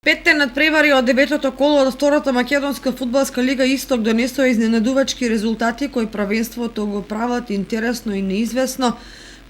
Петте надпревари од деветото коло од втората македонска фудбалска лига Исток донесоа изненадувачки резултати кои правенството го прават интересно и неизвестно,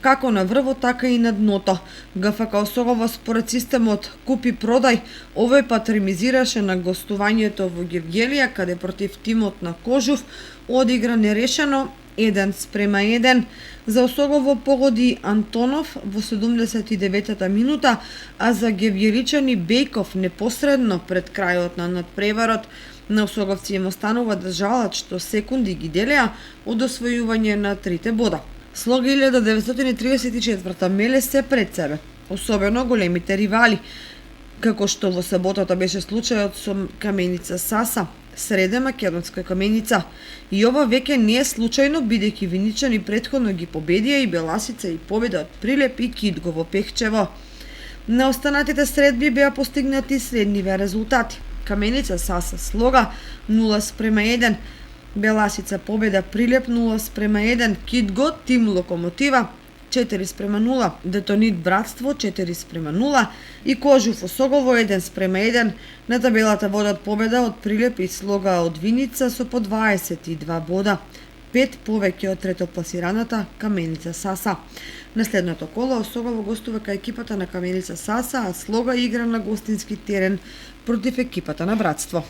како на врвот, така и на дното. ГФК Осогово според системот купи-продај овој пат ремизираше на гостувањето во Гевгелија, каде против тимот на Кожув одигра нерешено 1:1. За Осогово погоди Антонов во 79-та минута, а за гевгеличани Бејков непосредно пред крајот на надпреварот. На осоговци им останува да жалат што секунди ги делеа од освојување на 3 бода. Слога 1934 меле се пред себе, особено големите ривали, како што во саботата беше случајот со Каменица Саса, среде македонска Каменица. И ова веќе не е случајно, бидејќи виничани претходно ги победија и Беласица и победа од Прилеп и Кидго во Пехчево. На останатите средби беа постигнати следниве резултати. Каменица Саса Слога 0:1, Беласица победа Прилеп 0:1, Кидго Тим Локомотива 4:0, Детонит Братство 4:0 и Кожув Осогово 1:1. На табелата водат победа од Прилеп и Слога од Виница со по 22 бода, 5 повеќе од третопласираната Каменица Саса. На следното коло Осогово гостува кај екипата на Каменица Саса, а Слога игра на гостински терен против екипата на Братство.